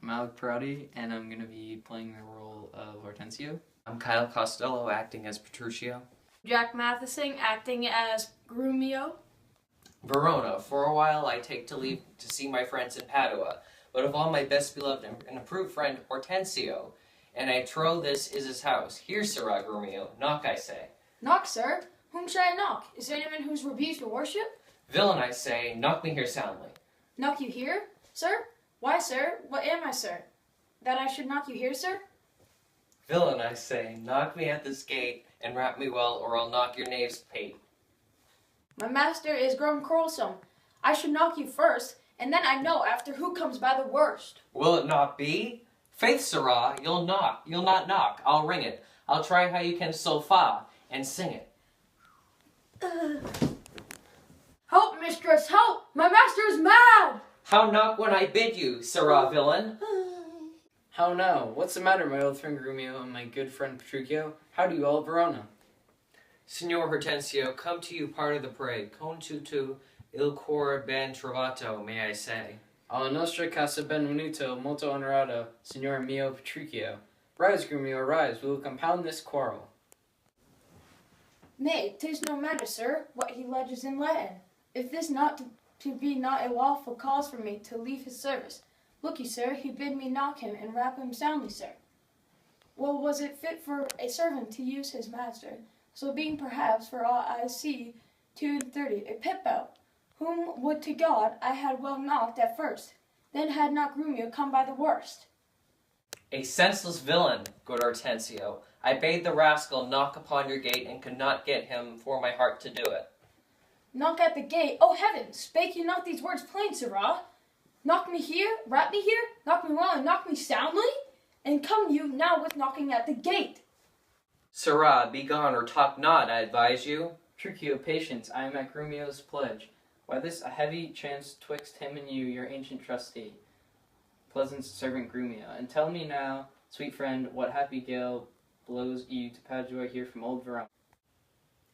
I'm Alec Perrotti, and I'm going to be playing the role of Hortensio. I'm Kyle Costello, acting as Petruchio. Jack Mathison, acting as Grumio. Verona, for a while I take to leave to see my friends in Padua, but of all my best beloved and approved friend, Hortensio, and I trow this is his house. Here, Sirrah Grumio, knock, I say. Knock, sir. Whom should I knock? Is there anyone who's rebuked your worship? Villain, I say, knock me here soundly. Knock you here, sir? Why, sir? What am I, sir? That I should knock you here, sir? Villain, I say, knock me at this gate, and rap me well, or I'll knock your knave's pate. My master is grown quarrelsome. I should knock you first, and then I know after who comes by the worst. Will it not be? Faith, Sirrah, you'll not knock, I'll ring it. I'll try how you can so fa, and sing it. Help, mistress, help! My master is mad! How knock when I bid you, Sirrah villain? How now? What's the matter, my old friend Grumio and my good friend Petruchio? How do you all at Verona? Signor Hortensio, come to you part of the parade. Con tutu il cuore ben trovato, may I say. Alla nostra casa benvenuto, molto onorato, Signor mio Petruchio. Rise, Grumio, rise, we will compound this quarrel. Nay, 'tis no matter, sir, what he alleges in Latin. If this not to be not a lawful cause for me to leave his service. Look ye, sir, he bid me knock him and rap him soundly, sir. Well, was it fit for a servant to use his master? So being perhaps, for all I see, 2:30, a pit bell, whom would to God I had well knocked at first, then had not Grumio come by the worst. A senseless villain, good Hortensio. I bade the rascal knock upon your gate and could not get him for my heart to do it. Knock at the gate? Oh heavens, spake you not these words plain, sirrah? Knock me here, rap me here, knock me well and knock me soundly? And come you now with knocking at the gate. Sirrah, be gone or talk not, I advise you. Petruchio, patience, I am at Grumio's pledge. Why this a heavy chance twixt him and you, your ancient trustee, pleasant servant Grumio. And tell me now, sweet friend, what happy gale blows you to Padua here from old Verona?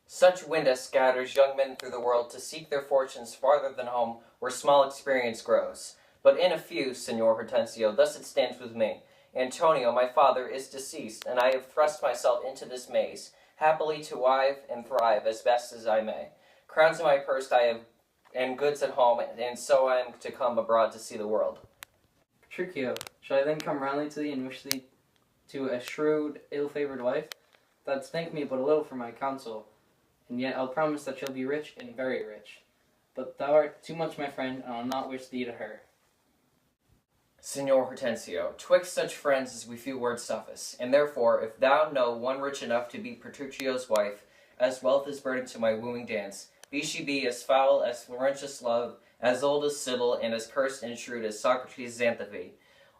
Such wind as scatters young men through the world to seek their fortunes farther than home, where small experience grows. But in a few, Signor Hortensio, thus it stands with me. Antonio, my father, is deceased, and I have thrust myself into this maze, happily to wive and thrive as best as I may. Crowns in my purse I have, and goods at home, and so I am to come abroad to see the world. Petruchio, shall I then come roundly to thee and wish thee to a shrewd, ill-favoured wife? Thou'dst thank me but a little for my counsel, and yet I'll promise that she'll be rich and very rich. But thou art too much my friend, and I'll not wish thee to her. Signor Hortensio, twixt such friends as we few words suffice, and therefore, if thou know one rich enough to be Petruchio's wife, as wealth is burden to my wooing dance, be she be as foul as Florentius' love, as old as Sybil, and as cursed and shrewd as Socrates' Xanthopy,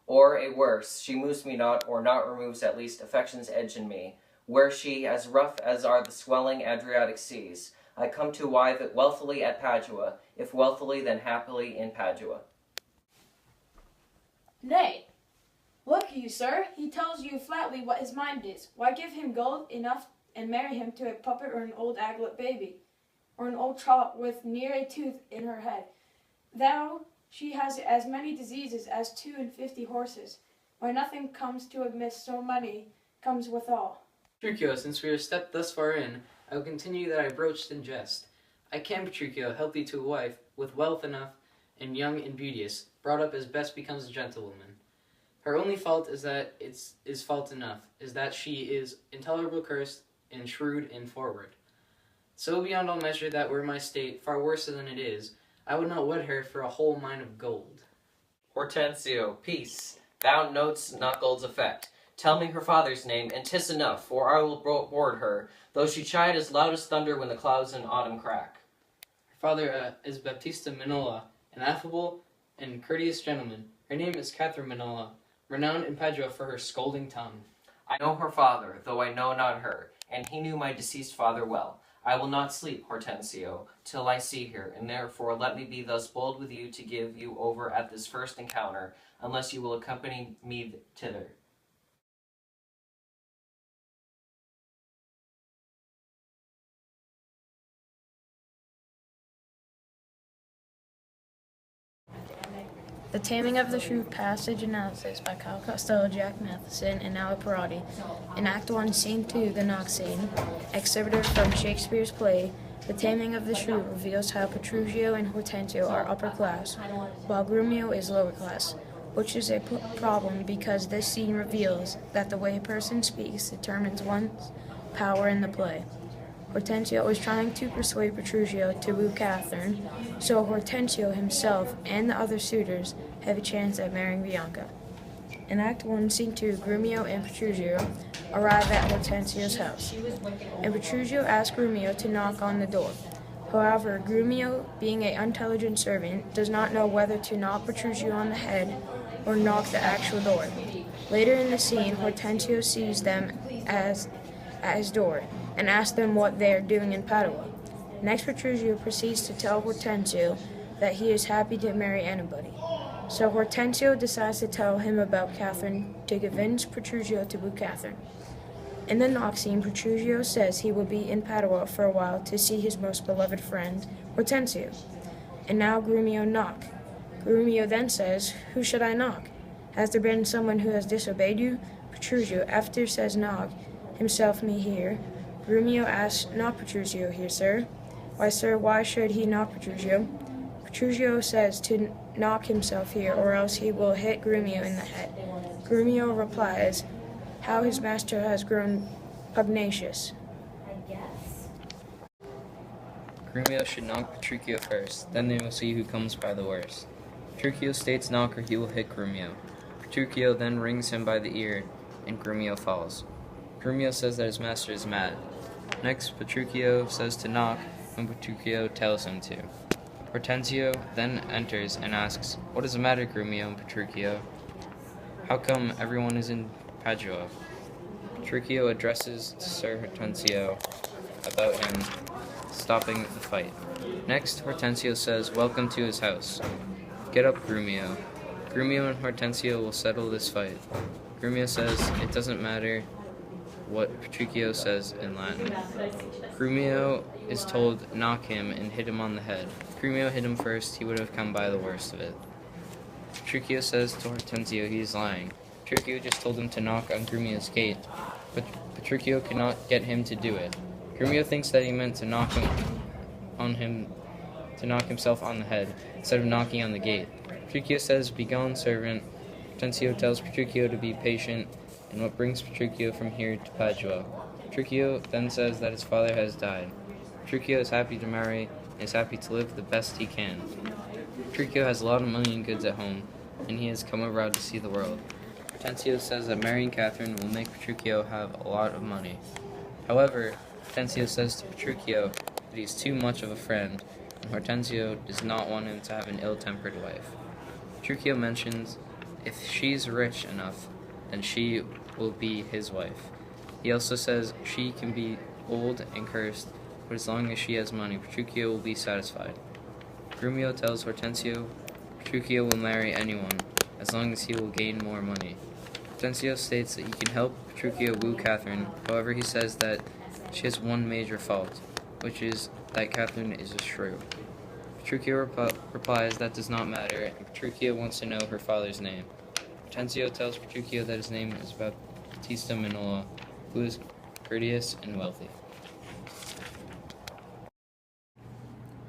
or a worse, she moves me not, or not removes at least affection's edge in me, where she, as rough as are the swelling Adriatic seas, I come to wive it wealthily at Padua, if wealthily then happily in Padua. Nay, look you, sir, he tells you flatly what his mind is. Why give him gold enough and marry him to a puppet or an old aglet baby, or an old trot with near a tooth in her head? Thou, she has as many diseases as 52 horses. Why nothing comes to amiss, so money comes withal. Petruchio, since we are stepped thus far in, I will continue that I broached in jest. I can, Petruchio, help thee to a wife, with wealth enough, and young and beauteous, brought up as best becomes a gentlewoman. Her only fault is fault enough, is that she is intolerable cursed, and shrewd and forward. So beyond all measure that were my state far worse than it is, I would not wed her for a whole mine of gold. Hortensio, peace. Thou know'st not gold's effect. Tell me her father's name, and 'tis enough, for I will board her, though she chide as loud as thunder when the clouds in autumn crack. Her father is Baptista Minola, an affable and courteous gentleman. Her name is Catherine Minola, renowned in Padua for her scolding tongue. I know her father, though I know not her, and he knew my deceased father well. I will not sleep, Hortensio, till I see her, and therefore let me be thus bold with you to give you over at this first encounter, unless you will accompany me thither. The Taming of the Shrew Passage Analysis by Costello, Jack Mathison, and Alec Perrotti. In Act 1, Scene 2, the Knock Scene, excerpted from Shakespeare's play, The Taming of the Shrew reveals how Petruchio and Hortensio are upper class, while Grumio is lower class, which is a problem because this scene reveals that the way a person speaks determines one's power in the play. Hortensio is trying to persuade Petruchio to woo Catherine, so Hortensio himself and the other suitors have a chance at marrying Bianca. In Act 1, Scene 2, Grumio and Petruchio arrive at Hortensio's house, and Petruchio asks Grumio to knock on the door. However, Grumio, being an intelligent servant, does not know whether to knock Petruchio on the head or knock the actual door. Later in the scene, Hortensio sees them at his door and asks them what they are doing in Padua. Next, Petruchio proceeds to tell Hortensio that he is happy to marry anybody. So Hortensio decides to tell him about Catherine to convince Petruchio to woo Catherine. In the knock scene, Petruchio says he will be in Padua for a while to see his most beloved friend, Hortensio. And now Grumio knock. Grumio then says, "Who should I knock? Has there been someone who has disobeyed you?" Petruchio, after says knock, himself me here. Grumio asks, "Not Petruchio here, sir." "Why, sir, why should he knock Petruchio?" Petruchio says to knock himself here, or else he will hit Grumio in the head. Grumio replies, how his master has grown pugnacious. Grumio should knock Petruchio first, then they will see who comes by the worst. Petruchio states knock or he will hit Grumio. Petruchio then wrings him by the ear, and Grumio falls. Grumio says that his master is mad. Next, Petruchio says to knock, and Petruchio tells him to. Hortensio then enters and asks, "What is the matter, Grumio and Petruchio? How come everyone is in Padua?" Petruchio addresses Sir Hortensio about him stopping the fight. Next, Hortensio says, "Welcome to his house. Get up, Grumio. Grumio and Hortensio will settle this fight." Grumio says it doesn't matter what Petruchio says in Latin. Grumio is told knock him and hit him on the head. If Grumio hit him first, he would have come by the worst of it. Petruchio says to Hortensio he is lying. Petruchio just told him to knock on Grumio's gate, but Petruchio could not get him to do it. Grumio thinks that he meant to knock himself on the head instead of knocking on the gate. Petruchio says, "Begone, servant." Hortensio tells Petruchio to be patient and what brings Petruchio from here to Padua. Petruchio then says that his father has died. Petruchio is happy to marry and is happy to live the best he can. Petruchio has a lot of money and goods at home, and he has come abroad to see the world. Hortensio says that marrying Catherine will make Petruchio have a lot of money. However, Hortensio says to Petruchio that he is too much of a friend, and Hortensio does not want him to have an ill-tempered wife. Petruchio mentions if she's rich enough, then she will be his wife. He also says she can be old and cursed, but as long as she has money, Petruchio will be satisfied. Grumio tells Hortensio Petruchio will marry anyone, as long as he will gain more money. Hortensio states that he can help Petruchio woo Catherine, however he says that she has one major fault, which is that Catherine is a shrew. Petruchio replies that does not matter, and Petruchio wants to know her father's name. Hortensio tells Petruchio that his name is Baptista Minola, who is courteous and wealthy.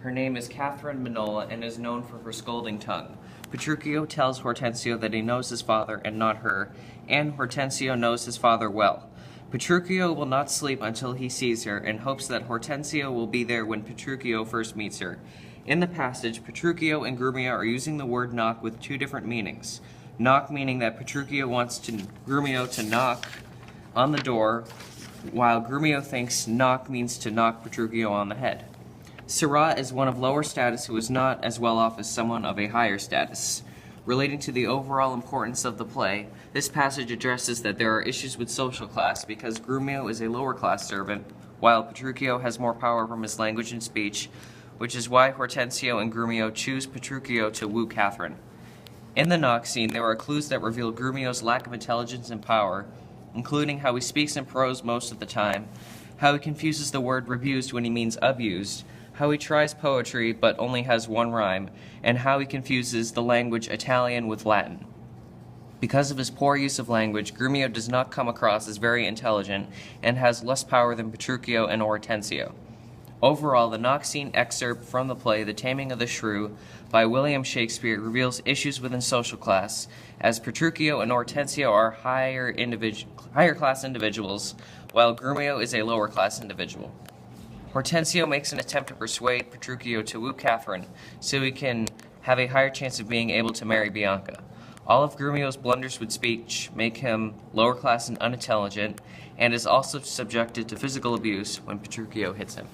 Her name is Catherine Minola and is known for her scolding tongue. Petruchio tells Hortensio that he knows his father and not her, and Hortensio knows his father well. Petruchio will not sleep until he sees her and hopes that Hortensio will be there when Petruchio first meets her. In the passage, Petruchio and Grumio are using the word knock with two different meanings. Knock meaning that Petruchio wants Grumio to knock on the door, while Grumio thinks knock means to knock Petruchio on the head. Syrah is one of lower status who is not as well off as someone of a higher status. Relating to the overall importance of the play, this passage addresses that there are issues with social class because Grumio is a lower class servant, while Petruchio has more power from his language and speech, which is why Hortensio and Grumio choose Petruchio to woo Catherine. In the knock scene, there are clues that reveal Grumio's lack of intelligence and power, including how he speaks in prose most of the time, how he confuses the word abused when he means abused, how he tries poetry but only has one rhyme, and how he confuses the language Italian with Latin. Because of his poor use of language, Grumio does not come across as very intelligent and has less power than Petruchio and Hortensio. Overall, the Knox-scene excerpt from the play The Taming of the Shrew by William Shakespeare reveals issues within social class, as Petruchio and Hortensio are higher class individuals, while Grumio is a lower class individual. Hortensio makes an attempt to persuade Petruchio to woo Catherine so he can have a higher chance of being able to marry Bianca. All of Grumio's blunders with speech make him lower class and unintelligent, and is also subjected to physical abuse when Petruchio hits him.